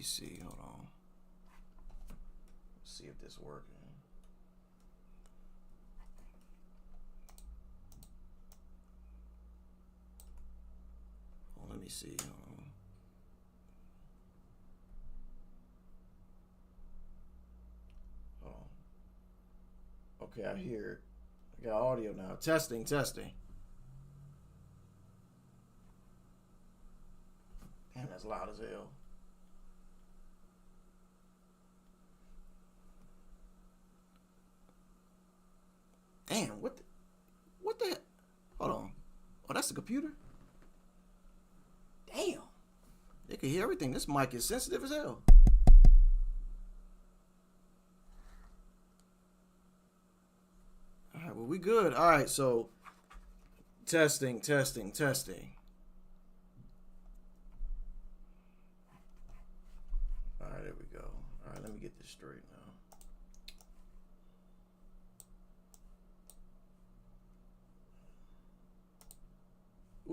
me see. Hold on. Let's see if this working. Let me see. Okay, I hear it. I got audio now. Testing. Damn, that's loud as hell. Damn, what the hold on. Oh, that's the computer? Damn. They can hear everything. This mic is sensitive as hell. All right, well, we good. All right, so testing. All right, there we go. All right, let me get this straight now.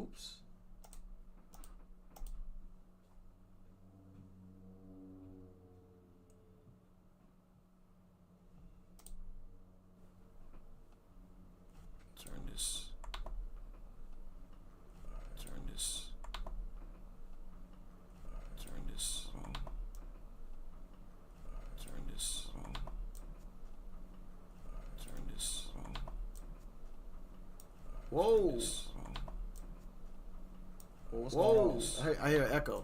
Oops. Turn this on. Whoa. What's going on? I hear an echo.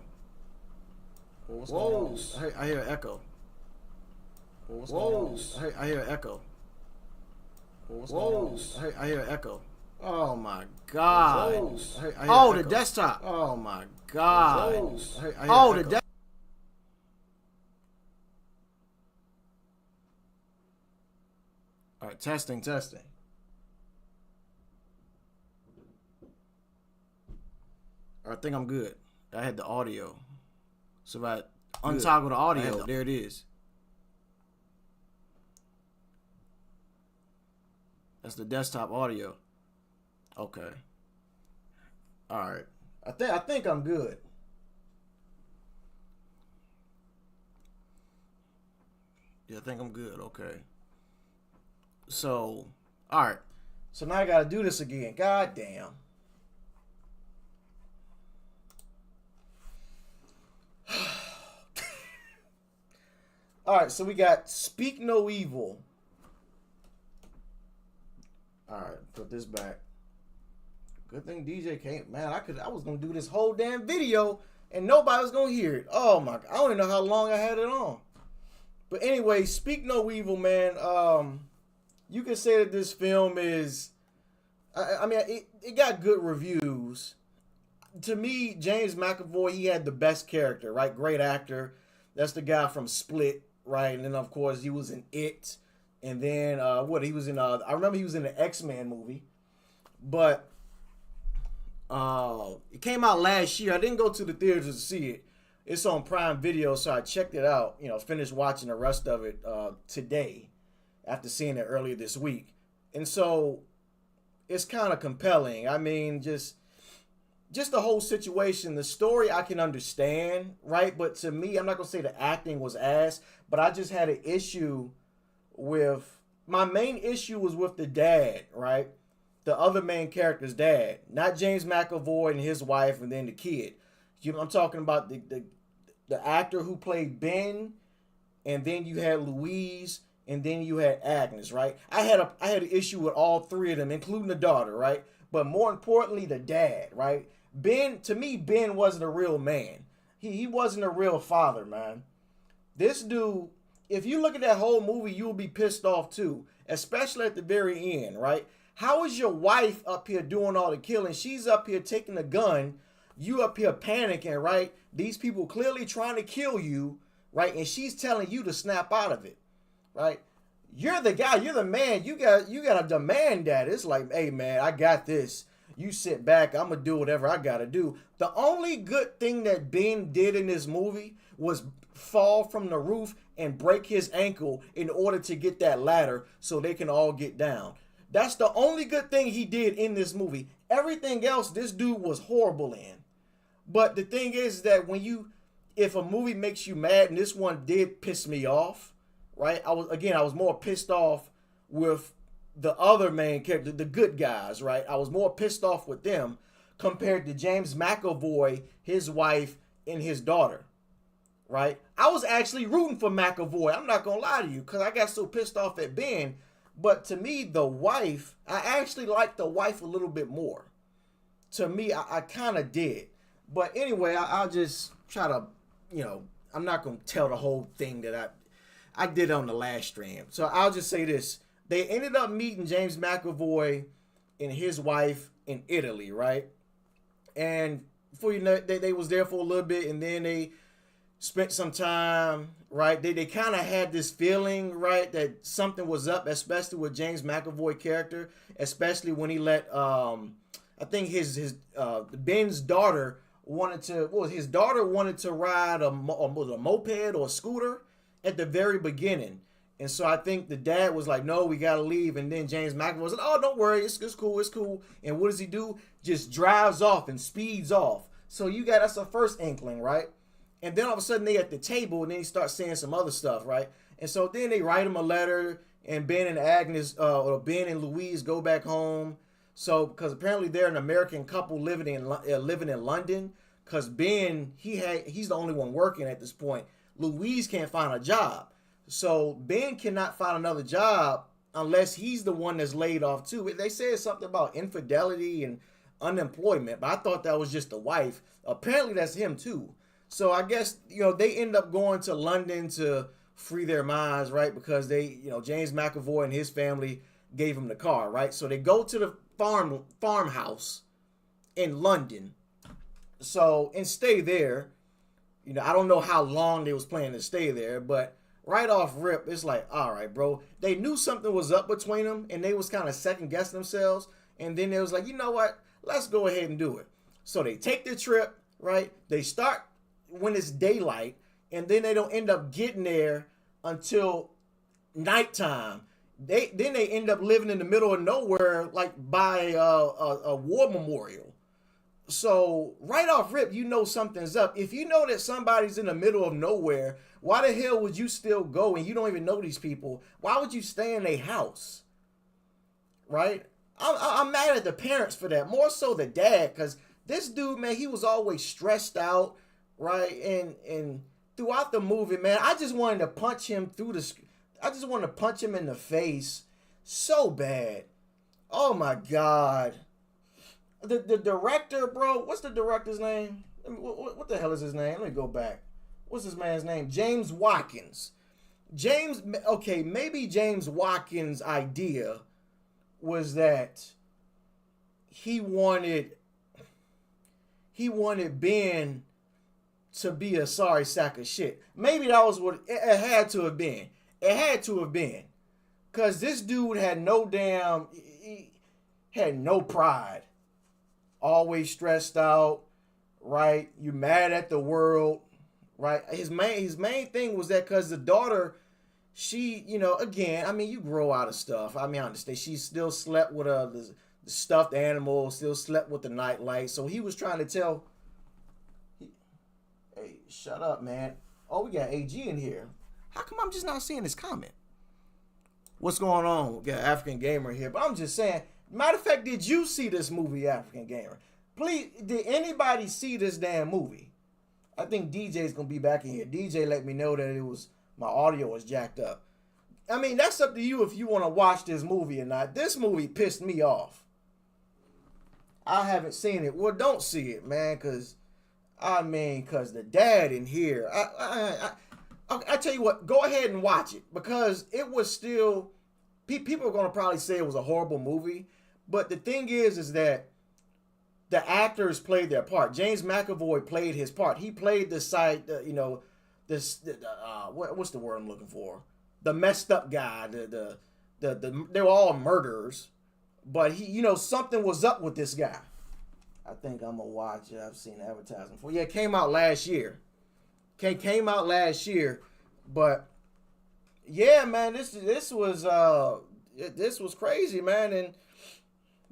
What's going on? I hear an echo. What's going on? I hear an echo. What's going on? I hear an echo. Oh my God. Oh, the desktop. Oh my God. Oh, the desktop. All right, testing. I think I'm good. I had the audio. So if I untoggle the audio, there it is. That's the desktop audio. Okay. All right. I think I'm good. Yeah, I think I'm good. Okay. So, all right. So now I got to do this again. God damn. All right, so we got Speak No Evil. All right, put this back. Good thing DJ came. Man, I was gonna do this whole damn video and nobody was gonna hear it. Oh my God, I don't even know how long I had it on. But anyway, Speak No Evil, man. You can say that this film is. I mean, it got good reviews. To me, James McAvoy, he had the best character, right? Great actor. That's the guy from Split, right? And then, of course, he was in It. And then, he was in, I remember he was in the X-Men movie. But it came out last year. I didn't go to the theaters to see it. It's on Prime Video, so I checked it out. You know, finished watching the rest of it today after seeing it earlier this week. And so it's kind of compelling. I mean, just the whole situation, the story I can understand, right? But to me, I'm not going to say the acting was ass, but I just had an issue with, my main issue was with the dad, right? The other main character's dad, not James McAvoy and his wife and then the kid. You know, I'm talking about the actor who played Ben, and then you had Louise, and then you had Agnes, right? I had an issue with all three of them, including the daughter, right? But more importantly, the dad, right? Ben, to me, Ben wasn't a real man. He wasn't a real father, man. This dude, if you look at that whole movie, you'll be pissed off too, especially at the very end, right? How is your wife up here doing all the killing? She's up here taking a gun. You up here panicking, right? These people clearly trying to kill you, right? And she's telling you to snap out of it, right? You're the guy. You're the man. You got to demand that. It's like, hey, man, I got this. You sit back. I'm going to do whatever I got to do. The only good thing that Ben did in this movie was fall from the roof and break his ankle in order to get that ladder so they can all get down. That's the only good thing he did in this movie. Everything else, this dude was horrible in. But the thing is that when you, if a movie makes you mad, and this one did piss me off, right? I was more pissed off with the other main character, the good guys, right? I was more pissed off with them compared to James McAvoy, his wife, and his daughter, right? I was actually rooting for McAvoy. I'm not gonna lie to you, because I got so pissed off at Ben. But to me, the wife, I actually liked the wife a little bit more. To me, I kind of did. But anyway, I'll just try to, I'm not going to tell the whole thing that I did on the last stream. So I'll just say this. They ended up meeting James McAvoy and his wife in Italy, right? And before you know, they was there for a little bit, and then they spent some time, right? They kind of had this feeling, right, that something was up, especially with James McAvoy character, especially when he let, I think Ben's daughter wanted to ride a moped or a scooter at the very beginning. And so I think the dad was like, no, we got to leave. And then James McAvoy was like, oh, don't worry. It's cool. And what does he do? Just drives off and speeds off. So that's the first inkling, right? And then all of a sudden they at the table, and then he starts saying some other stuff, right? And so then they write him a letter, and Ben and Louise go back home. So because apparently they're an American couple living in London. Because Ben, he's the only one working at this point. Louise can't find a job. So Ben cannot find another job unless he's the one that's laid off too. They said something about infidelity and unemployment, but I thought that was just the wife. Apparently that's him too. So I guess, they end up going to London to free their minds, right? Because James McAvoy and his family gave him the car, right? So they go to the farmhouse in London. So, and stay there. I don't know how long they was planning to stay there, but right off rip, it's like, all right, bro. They knew something was up between them, and they was kind of second guessing themselves. And then they was like, you know what? Let's go ahead and do it. So they take the trip, right? They start when it's daylight, and then they don't end up getting there until nighttime. Then they end up living in the middle of nowhere, like by a war memorial. So right off rip, something's up. If you know that somebody's in the middle of nowhere, why the hell would you still go, and you don't even know these people? Why would you stay in a house? Right? I'm mad at the parents for that, more so the dad, because this dude, man, he was always stressed out, right? And throughout the movie, man, I just wanted to punch him I just wanted to punch him in the face so bad. Oh my God. The director, bro, what's the director's name? What the hell is his name? Let me go back. What's this man's name? James Watkins. Maybe James Watkins' idea was that he wanted Ben to be a sorry sack of shit. Maybe that was what it had to have been. It had to have been. Because this dude had he had no pride. Always stressed out, right? You mad at the world, right? His main thing was that because the daughter, she, again, I mean, you grow out of stuff. I mean, I understand. She still slept with the stuffed animal, still slept with the nightlight. So he was trying to tell, hey, shut up, man. Oh, we got AG in here. How come I'm just not seeing this comment? What's going on? We got African Gamer here. But I'm just saying, matter of fact, did you see this movie, African Gamer? Please, did anybody see this damn movie? I think DJ's going to be back in here. DJ let me know that my audio was jacked up. I mean, that's up to you if you want to watch this movie or not. This movie pissed me off. I haven't seen it. Well, don't see it, man, because the dad in here, I tell you what, go ahead and watch it, because it was still, people are going to probably say it was a horrible movie, but the thing is that the actors played their part. James McAvoy played his part. He played the side, what's the word I'm looking for? The messed up guy. They were all murderers, but something was up with this guy. I think I'm gonna watch it. I've seen advertising for. Yeah, it came out last year. Came out last year, but yeah, man, this was crazy, man. And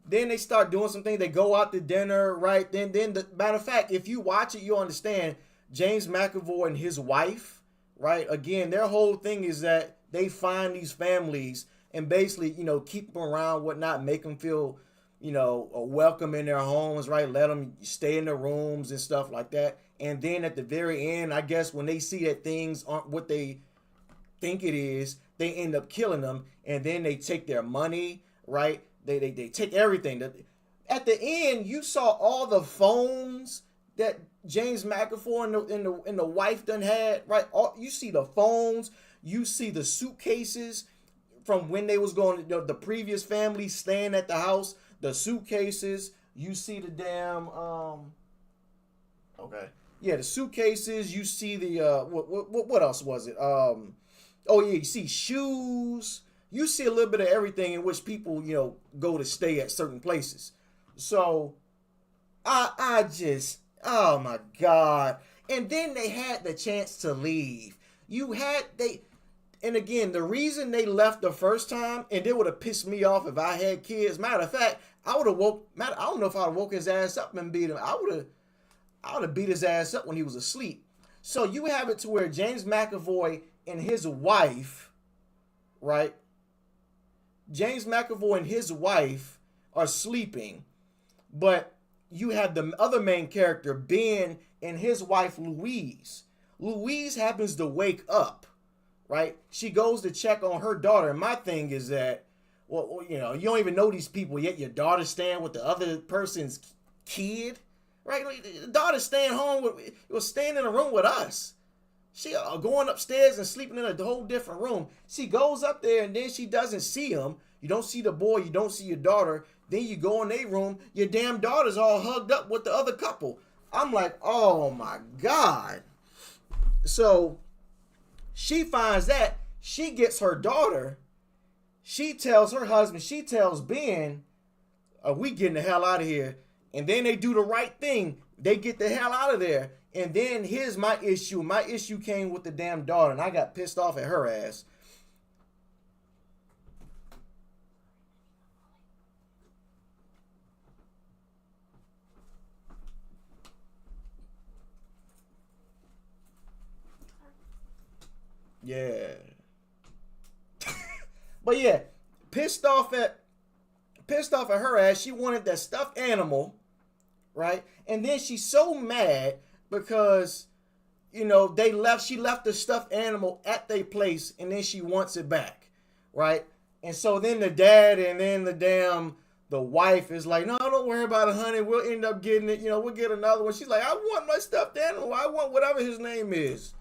then they start doing some things. They go out to dinner, right? Then the matter of fact, if you watch it, you'll understand. James McAvoy and his wife, right? Again, their whole thing is that they find these families and basically, keep them around, whatnot, make them feel, welcome in their homes, right? Let them stay in their rooms and stuff like that. And then at the very end, I guess when they see that things aren't what they think it is, they end up killing them, and then they take their money, right? They take everything. At the end, you saw all the phones that James McAvoy and the wife done had, right? You see the phones, you see the suitcases from when they was going, the previous family staying at the house, the suitcases. You see the damn, the suitcases. You see the what else was it? You see shoes. You see a little bit of everything in which people, go to stay at certain places. So, I just, oh my God. And then they had the chance to leave. And again, the reason they left the first time, and it would have pissed me off if I had kids. Matter of fact, I don't know if I would have woke his ass up and beat him. I would have beat his ass up when he was asleep. So you have it to where James McAvoy and his wife, right? James McAvoy and his wife are sleeping, but you have the other main character, Ben, and his wife, Louise. Louise happens to wake up, right? She goes to check on her daughter. And my thing is that, you don't even know these people, yet your daughter's staying with the other person's kid, right? The daughter's staying home, was staying in a room with us. She going upstairs and sleeping in a whole different room. She goes up there and then she doesn't see him. You don't see the boy. You don't see your daughter. Then you go in their room. Your damn daughter's all hugged up with the other couple. I'm like, oh my God. So she finds that. She gets her daughter. She tells her husband. She tells Ben, we getting the hell out of here. And then they do the right thing. They get the hell out of there. And then here's my issue. My issue came with the damn daughter, and I got pissed off at her ass. Yeah. But yeah, pissed off at her ass. She wanted that stuffed animal, right? And then she's so mad because, she left the stuffed animal at their place, and then she wants it back, right? And so then the dad and then the wife is like, no, don't worry about it, honey. We'll end up getting it. We'll get another one. She's like, I want my stuffed animal. I want whatever his name is.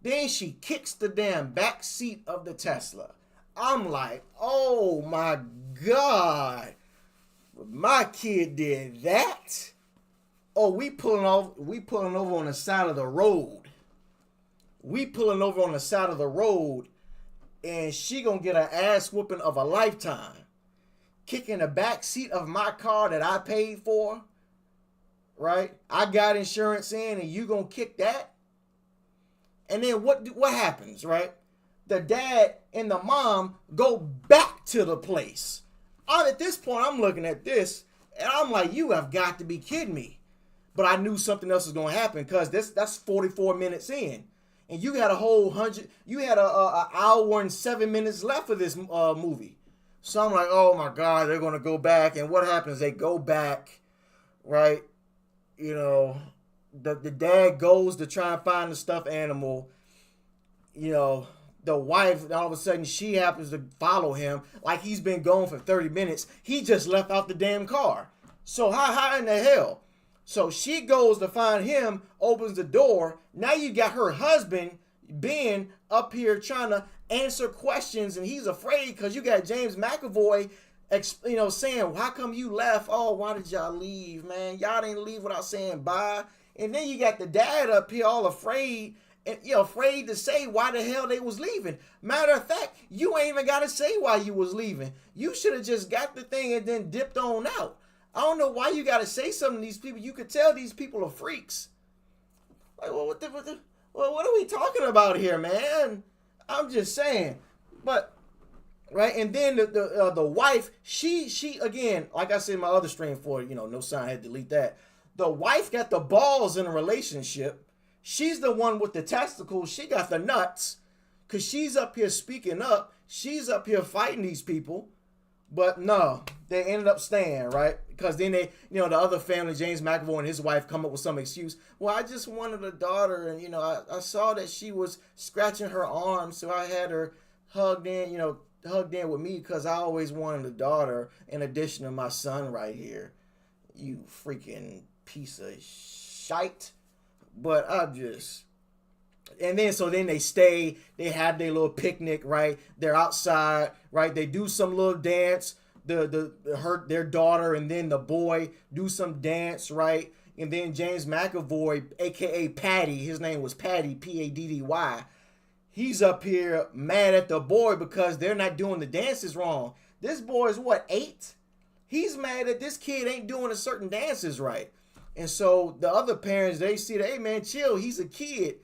Then she kicks the damn back seat of the Tesla. I'm like, oh my God. My kid did that. Oh, we pulling over on the side of the road. And she gonna get an ass whooping of a lifetime. Kicking the back seat of my car that I paid for. Right? I got insurance in and you gonna kick that? And then what happens, right? The dad and the mom go back to the place. At this point, I'm looking at this, and I'm like, you have got to be kidding me. But I knew something else was going to happen because that's 44 minutes in. And you had an hour and 7 minutes left of this movie. So I'm like, oh my God, they're going to go back. And what happens? They go back, right? The dad goes to try and find the stuffed animal. The wife, all of a sudden, she happens to follow him like he's been gone for 30 minutes. He just left out the damn car. So how in the hell? So she goes to find him, opens the door. Now you got her husband, Ben, up here trying to answer questions, and he's afraid because you got James McAvoy, saying, how come you left? Oh, why did y'all leave, man? Y'all didn't leave without saying bye. And then you got the dad up here all afraid, and afraid to say why the hell they was leaving. Matter of fact, you ain't even got to say why you was leaving. You should have just got the thing and then dipped on out. I don't know why you got to say something to these people. You could tell these people are freaks. Like, well, what are we talking about here, man? I'm just saying. But, right, and then the wife, she again, like I said in my other stream for, no sign, I had to delete that. The wife got the balls in a relationship. She's the one with the testicles. She got the nuts because she's up here speaking up. She's up here fighting these people. But no, they ended up staying, right? Because then they, the other family, James McAvoy and his wife, come up with some excuse. Well, I just wanted a daughter, and, I saw that she was scratching her arm, so I had her hugged in with me because I always wanted a daughter in addition to my son right here. You freaking piece of shite. But and then they stay, they have their little picnic, right? They're outside, right? They do some little dance, their daughter and then the boy do some dance, right? And then James McAvoy, aka Patty, his name was Patty, Paddy, he's up here mad at the boy because they're not doing the dances wrong. This boy is what, 8? He's mad that this kid ain't doing a certain dances right. And so the other parents, they see that, hey man, chill, he's a kid.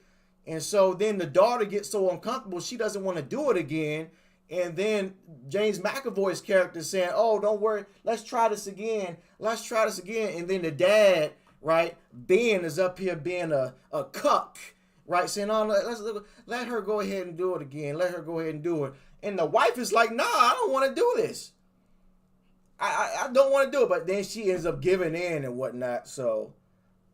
And so then the daughter gets so uncomfortable, she doesn't want to do it again. And then James McAvoy's character saying, oh, don't worry, let's try this again. And then the dad, right, Ben is up here being a cuck, right, saying, oh, let her go ahead and do it again. Let her go ahead and do it. And the wife is like, nah, I don't want to do this. I don't want to do it. But then she ends up giving in and whatnot. So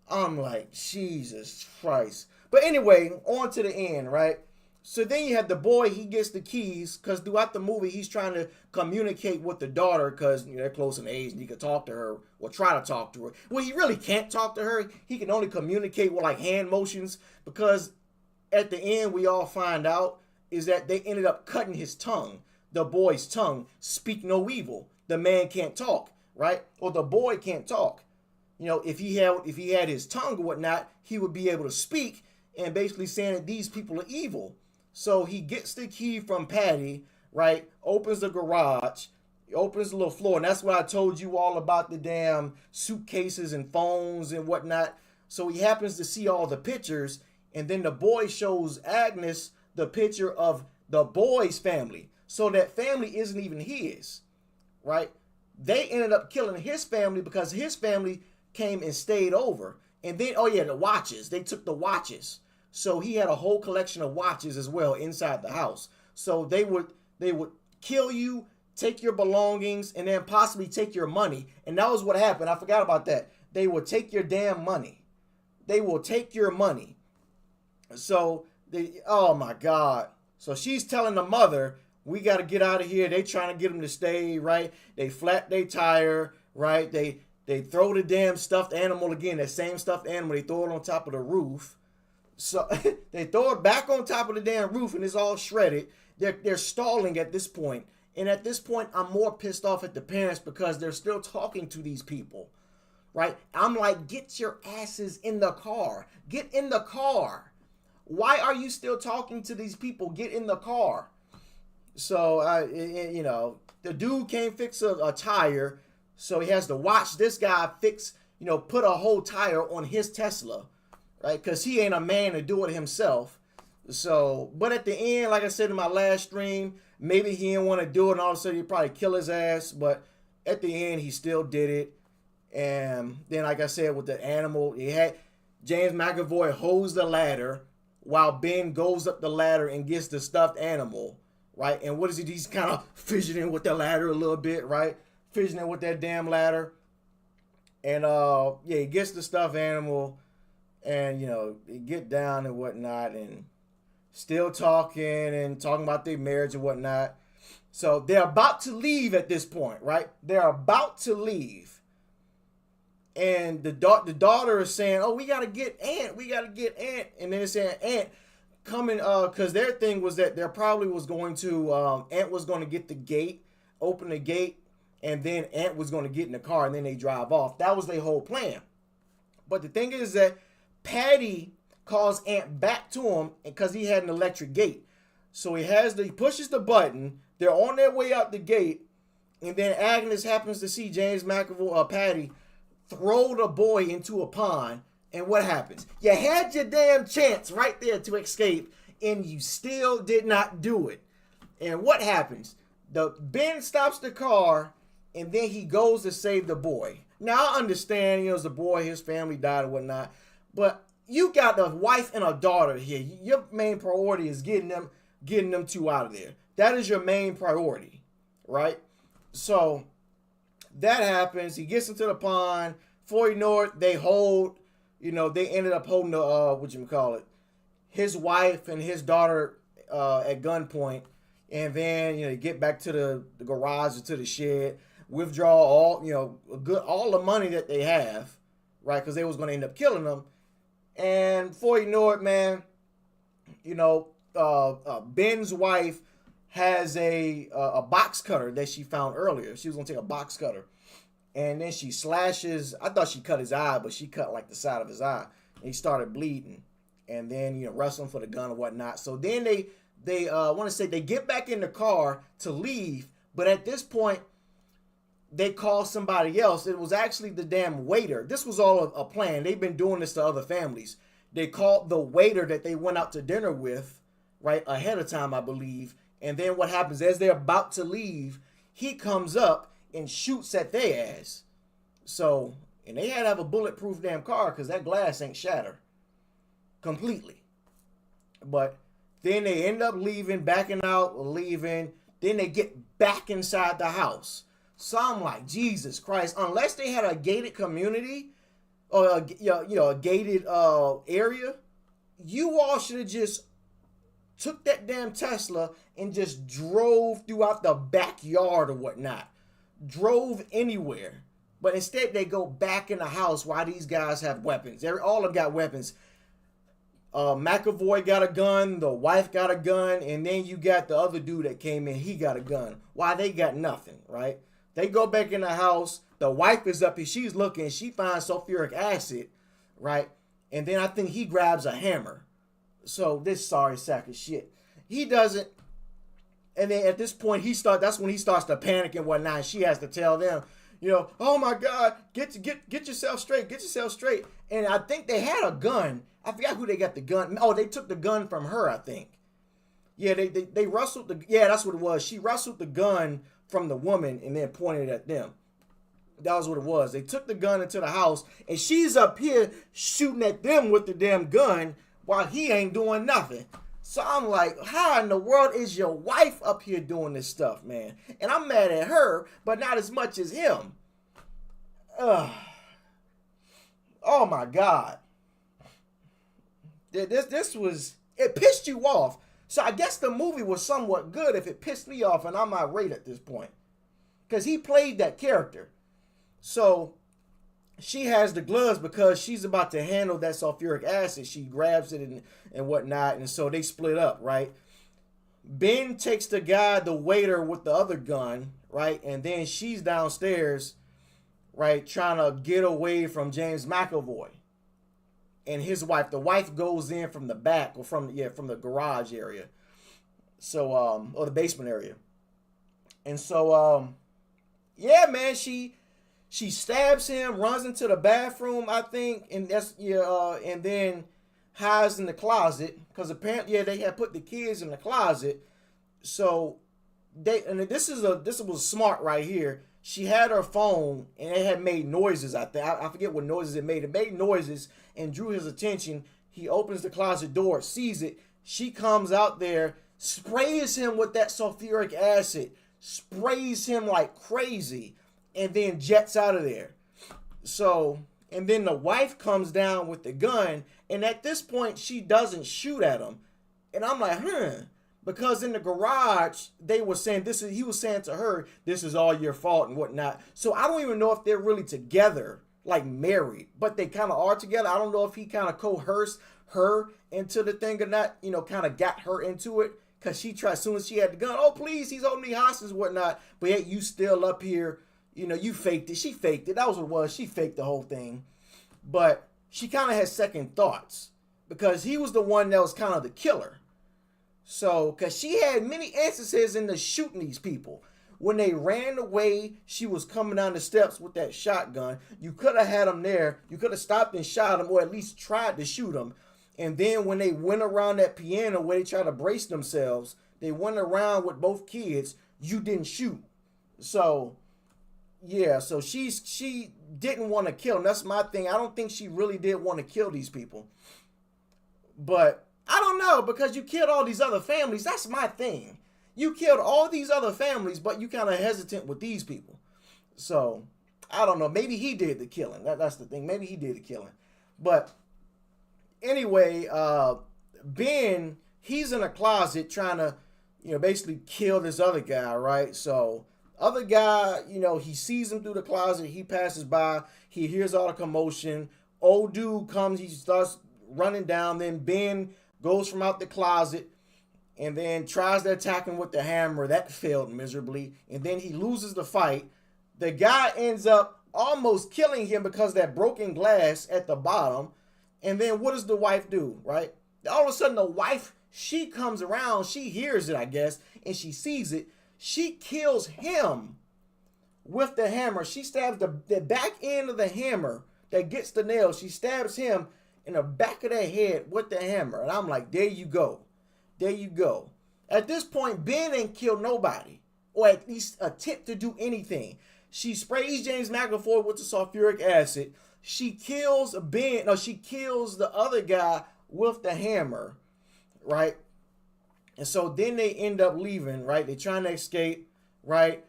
I'm like, Jesus Christ. But anyway, on to the end, right? So then you have the boy, he gets the keys because throughout the movie, he's trying to communicate with the daughter because they're close in age and he can talk to her or try to talk to her. Well, he really can't talk to her. He can only communicate with like hand motions because at the end, we all find out is that they ended up cutting his tongue, the boy's tongue. Speak no evil. The man can't talk, right? Or the boy can't talk. If he had his tongue or whatnot, he would be able to speak and basically saying that these people are evil. So he gets the key from Patty, right? Opens the garage, opens the little floor. And that's what I told you all about the damn suitcases and phones and whatnot. So he happens to see all the pictures. And then the boy shows Agnes the picture of the boy's family. So that family isn't even his, right? They ended up killing his family because his family came and stayed over. And then, oh yeah, the watches. They took the watches. So he had a whole collection of watches as well inside the house. So they would kill you, take your belongings, and then possibly take your money. And that was what happened. I forgot about that. They will take your damn money. They will take your money. So oh my God. So she's telling the mother, we got to get out of here. They trying to get them to stay, right? They flat their tire, right? They throw the damn stuffed animal again, that same stuffed animal. They throw it on top of the roof. So they throw it back on top of the damn roof and it's all shredded. They're stalling at this point. And at this point, I'm more pissed off at the parents because they're still talking to these people, right? I'm like, get your asses in the car. Get in the car. Why are you still talking to these people? Get in the car. So, the dude can't fix a tire. So he has to watch this guy fix, put a whole tire on his Tesla. Right, because he ain't a man to do it himself. So, but at the end, like I said in my last stream, maybe he didn't want to do it, and all of a sudden he'd probably kill his ass. But at the end, he still did it. And then, like I said, with the animal, he had James McAvoy holds the ladder while Ben goes up the ladder and gets the stuffed animal. Right, and what is he? He's kind of fidgeting with the ladder a little bit, right? Fidgeting with that damn ladder. And he gets the stuffed animal. And, they get down and whatnot and still talking about their marriage and whatnot. So they're about to leave at this point, right? They're about to leave. And the daughter is saying, oh, we got to get Aunt. And then they're saying, Aunt, coming, because their thing was that there probably was going to, Aunt was going to get the gate, open the gate, and then Aunt was going to get in the car and then they drive off. That was their whole plan. But the thing is that Patty calls Aunt back to him because he had an electric gate. So he pushes the button. They're on their way out the gate. And then Agnes happens to see James McAvoy, Patty, throw the boy into a pond. And what happens? You had your damn chance right there to escape, and you still did not do it. And what happens? Ben stops the car, and then he goes to save the boy. Now, I understand, it's the boy, his family died and whatnot. But, you got a wife and a daughter here. Your main priority is getting them two out of there. That is your main priority, right? So that happens. He gets into the pond. Before you know it, they ended up holding the his wife and his daughter at gunpoint, and then they get back to the garage or to the shed, withdraw all the money that they have, right? Because they was going to end up killing them. And before you know it, man, Ben's wife has a box cutter that she found earlier. She was going to take a box cutter. And then she slashes. I thought she cut his eye, but she cut like the side of his eye. And he started bleeding. And then, wrestling for the gun or whatnot. So then they get back in the car to leave. But at this point, they call somebody else. It was actually the damn waiter. This was all a plan. They've been doing this to other families. They called the waiter that they went out to dinner with, right, ahead of time, I believe. And then what happens, as they're about to leave, he comes up and shoots at their ass. So, and they had to have a bulletproof damn car because that glass ain't shattered completely. But then they end up leaving, backing out, leaving. Then they get back inside the house. So I'm like, Jesus Christ, unless they had a gated community or a gated area, you all should have just took that damn Tesla and just drove throughout the backyard or whatnot. Drove anywhere. But instead they go back in the house while these guys have weapons. All of them got weapons. McAvoy got a gun, the wife got a gun, and then you got the other dude that came in, he got a gun. Why they got nothing, right? They go back in the house, the wife is up here, she's looking, she finds sulfuric acid, right? And then I think he grabs a hammer. So this sorry sack of shit. He doesn't, and then at this point that's when he starts to panic and whatnot, and she has to tell them, oh my God, get yourself straight. And I think they had a gun. I forgot who they got the gun. Oh, they took the gun from her, I think. Yeah, they wrestled that's what it was. She wrestled the gun from the woman and then pointed at them. That was what it was. They took the gun into the house and she's up here shooting at them with the damn gun while he ain't doing nothing. So I'm like, how in the world is your wife up here doing this stuff, man? And I'm mad at her, but not as much as him. Oh my God. It pissed you off. So I guess the movie was somewhat good if it pissed me off, and I'm irate at this point. Because he played that character. So she has the gloves because she's about to handle that sulfuric acid. She grabs it and whatnot, and so they split up, right? Ben takes the waiter with the other gun, right? And then she's downstairs, right, trying to get away from James McAvoy and his wife. The wife goes in from the back or from the garage area. So, or the basement area. And so, man, she stabs him, runs into the bathroom, I think, and and then hides in the closet because apparently, they had put the kids in the closet. So this was smart right here. She had her phone and it had made noises. I think I forget what noises it made. It made noises and drew his attention. He opens the closet door, sees it. She comes out there, sprays him with that sulfuric acid, sprays him like crazy, and then jets out of there. So, and then the wife comes down with the gun, and at this point, she doesn't shoot at him. And I'm like, because in the garage, they were saying he was saying to her, this is all your fault and whatnot. So I don't even know if they're really together, like married, but they kind of are together. I don't know if he kind of coerced her into the thing or not, kind of got her into it. Because she tried, as soon as she had the gun, oh, please, he's holding me hostage and whatnot. But yet you still up here, you faked it. She faked it. That was what it was. She faked the whole thing. But she kind of had second thoughts because he was the one that was kind of the killer. So, because she had many instances in the shooting these people. When they ran away, she was coming down the steps with that shotgun. You could have had them there. You could have stopped and shot him or at least tried to shoot him. And then when they went around that piano where they tried to brace themselves, they went around with both kids. You didn't shoot. So, yeah, so she didn't want to kill him. That's my thing. I don't think she really did want to kill these people. But I don't know, because you killed all these other families. That's my thing. You killed all these other families, but you kind of hesitant with these people. So I don't know. Maybe he did the killing. That's the thing. Maybe he did the killing. But anyway, Ben, he's in a closet trying to, basically kill this other guy, right? So other guy, he sees him through the closet. He passes by. He hears all the commotion. Old dude comes. He starts running down. Then Ben goes from out the closet and then tries to attack him with the hammer. That failed miserably. And then he loses the fight. The guy ends up almost killing him because of that broken glass at the bottom. And then what does the wife do, right? All of a sudden the wife, she comes around. She hears it, I guess, and she sees it. She kills him with the hammer. She stabs the back end of the hammer that gets the nail. She stabs him in the back of the head with the hammer. And I'm like, there you go. There you go. At this point, Ben ain't killed nobody, or at least attempt to do anything. She sprays James McAvoy with the sulfuric acid. She kills Ben. No, she kills the other guy with the hammer, right? And so then they end up leaving, right? They're trying to escape, right?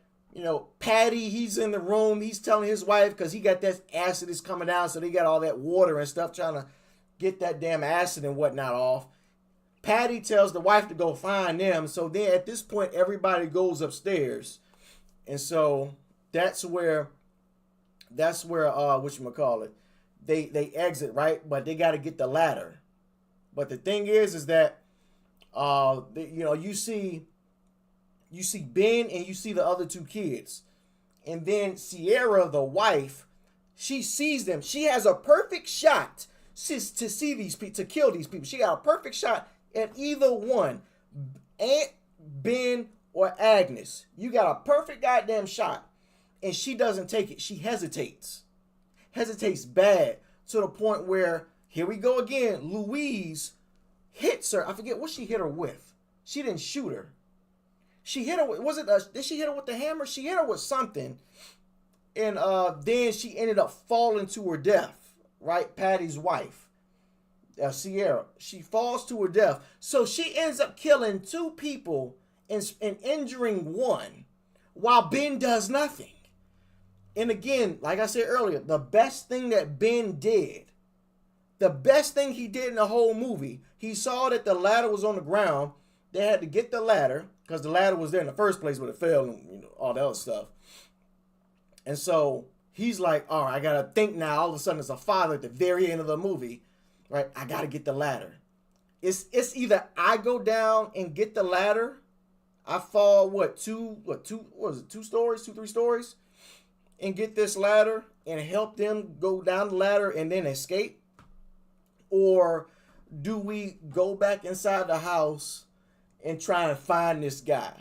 Patty, he's in the room. He's telling his wife, because he got that acid is coming down, so they got all that water and stuff, trying to get that damn acid and whatnot off. Patty tells the wife to go find them. So then at this point, everybody goes upstairs. And so that's where whatchamacallit, they exit, right? But they got to get the ladder. But the thing is that you see Ben and you see the other two kids. And then Sierra, the wife, she sees them. She has a perfect shot to see these people, to kill these people. She got a perfect shot at either one, Aunt, Ben, or Agnes. You got a perfect goddamn shot. And she doesn't take it. She hesitates. Hesitates bad, to the point where, here we go again, Louise hits her. I forget what she hit her with. She didn't shoot her. She hit her with, did she hit her with the hammer? She hit her with something. And then she ended up falling to her death, right? Patty's wife, Sierra. She falls to her death. So she ends up killing two people and injuring one, while Ben does nothing. And again, like I said earlier, the best thing that Ben did, the best thing he did in the whole movie, he saw that the ladder was on the ground. They had to get the ladder, because the ladder was there in the first place, but it fell and all the other stuff. And so he's like, all right, I got to think now. All of a sudden, it's a father at the very end of the movie, right? I got to get the ladder. It's either I go down and get the ladder. I fall, two, three stories? And get this ladder and help them go down the ladder and then escape? Or do we go back inside the house and try and find this guy?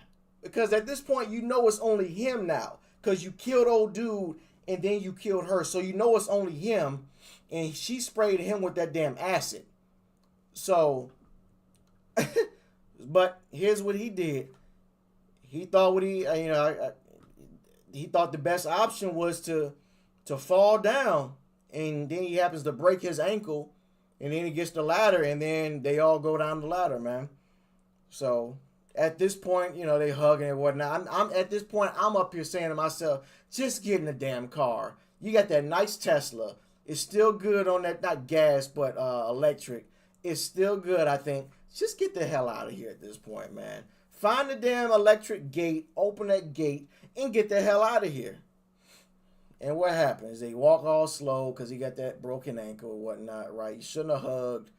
Because at this point, it's only him now. Because you killed old dude and then you killed her. So it's only him. And she sprayed him with that damn acid. So, but here's what he did. He thought he thought the best option was to fall down, and then he happens to break his ankle, and then he gets the ladder, and then they all go down the ladder, man. So at this point, they hugging and whatnot. I'm at this point, I'm up here saying to myself, just get in the damn car. You got that nice Tesla. It's still good on that, not gas, but electric. It's still good, I think. Just get the hell out of here at this point, man. Find the damn electric gate, open that gate, and get the hell out of here. And what happens? They walk all slow because he got that broken ankle or whatnot, right? He shouldn't have hugged.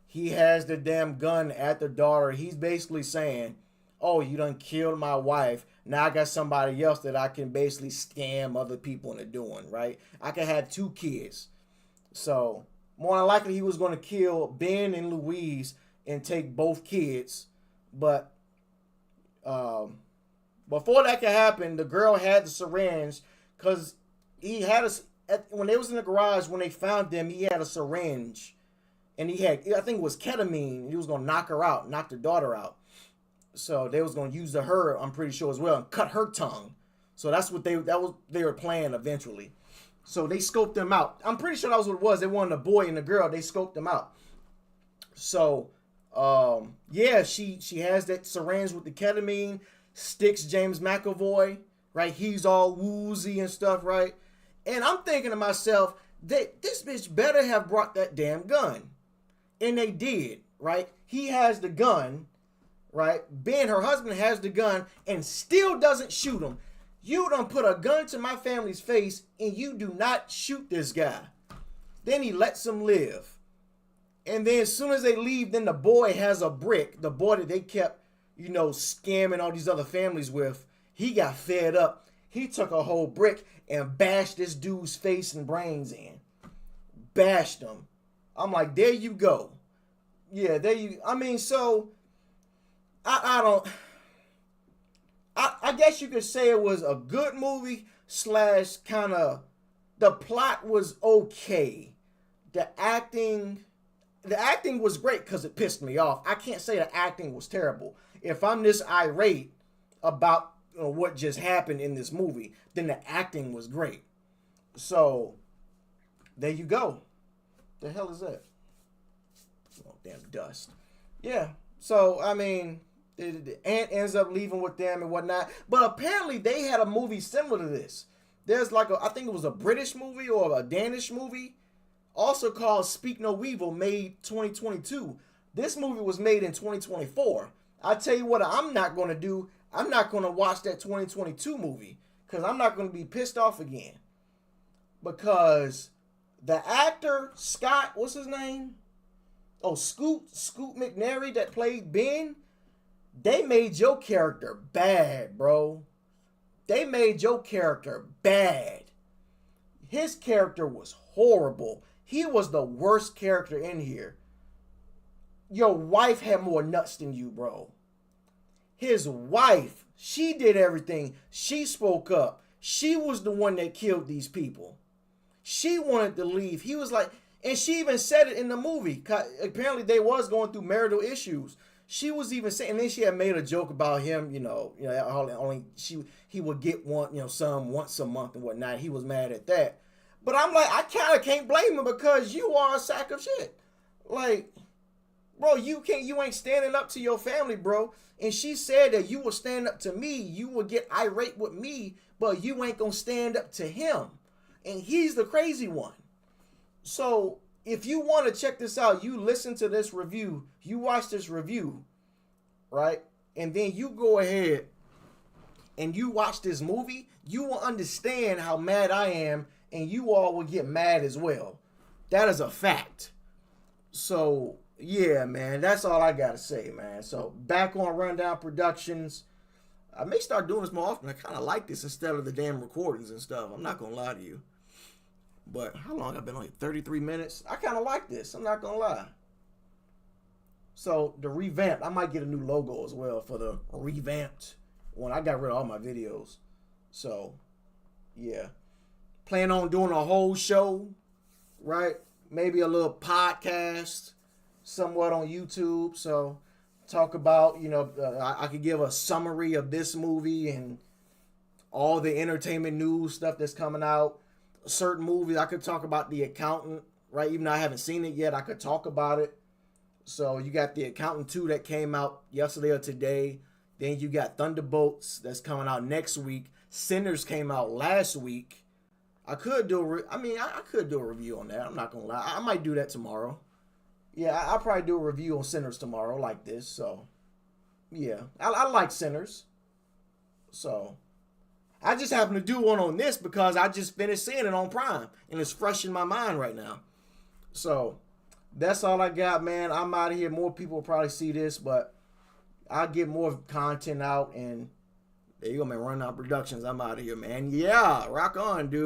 He has the damn gun at the daughter. He's basically saying, oh, you done killed my wife. Now I got somebody else that I can basically scam other people into doing, right? I can have two kids. So more than likely he was going to kill Ben and Louise and take both kids. But before that could happen, the girl had the syringe, because he had when they was in the garage, when they found them, he had a syringe, and he had, I think it was ketamine. He was going to knock her out, knock the daughter out. So they was going to use her, I'm pretty sure, as well, and cut her tongue. So that's what they were playing eventually. So they scoped them out. I'm pretty sure that was what it was. They wanted a boy and a girl. They scoped them out. So yeah, she has that syringe with the ketamine, sticks James McAvoy, right? He's all woozy and stuff, right? And I'm thinking to myself, that this bitch better have brought that damn gun. And they did, right? He has the gun, right? Ben, her husband, has the gun and still doesn't shoot him. You done put a gun to my family's face and you do not shoot this guy. Then he lets him live. And then as soon as they leave, then the boy has a brick. The boy that they kept, scamming all these other families with, he got fed up. He took a whole brick and bashed this dude's face and brains in. Bashed him. I'm like, there you go. Yeah, there you, so I guess you could say it was a good movie / kind of, the plot was okay. The acting was great because it pissed me off. I can't say the acting was terrible. If I'm this irate about what just happened in this movie, then the acting was great. So, there you go. The hell is that? Oh, damn dust. Yeah. So, the aunt ends up leaving with them and whatnot. But apparently they had a movie similar to this. There's I think it was a British movie or a Danish movie, also called Speak No Evil, made 2022. This movie was made in 2024. I tell you what I'm not going to do. I'm not going to watch that 2022 movie because I'm not going to be pissed off again. Because the actor, Scott, what's his name? Oh, Scoot McNairy that played Ben. They made your character bad, bro. They made your character bad. His character was horrible. He was the worst character in here. Your wife had more nuts than you, bro. His wife, she did everything. She spoke up. She was the one that killed these people. She wanted to leave. He was like, and she even said it in the movie. Apparently they was going through marital issues. She was even saying, and then she had made a joke about him, he would get one, some once a month and whatnot. He was mad at that. But I'm like, I kind of can't blame him because you are a sack of shit. Like, bro, you ain't standing up to your family, bro. And she said that you will stand up to me. You will get irate with me, but you ain't going to stand up to him. And he's the crazy one. So if you want to check this out, you listen to this review, you watch this review, right? And then you go ahead and you watch this movie, you will understand how mad I am, and you all will get mad as well. That is a fact. So, yeah, man, that's all I got to say, man. So, back on Rundown Productions. I may start doing this more often. I kind of like this instead of the damn recordings and stuff. I'm not going to lie to you. But how long I've been on here? 33 minutes? I kind of like this. I'm not going to lie. So, the revamp. I might get a new logo as well for the revamped one. I got rid of all my videos. So, yeah. Plan on doing a whole show, right? Maybe a little podcast somewhat on YouTube. So, talk about, I could give a summary of this movie and all the entertainment news stuff that's coming out. Certain movies, I could talk about The Accountant, right? Even though I haven't seen it yet, I could talk about it. So you got The Accountant 2 that came out yesterday or today. Then you got Thunderbolts that's coming out next week. Sinners came out last week. I could do I could do a review on that. I'm not gonna lie. I might do that tomorrow. Yeah, I'll probably do a review on Sinners tomorrow like this. So, yeah, I like Sinners. So, I just happen to do one on this because I just finished seeing it on Prime. And it's fresh in my mind right now. So, that's all I got, man. I'm out of here. More people will probably see this, but I'll get more content out. And there you go, man. Rundown Productions. I'm out of here, man. Yeah, rock on, dude.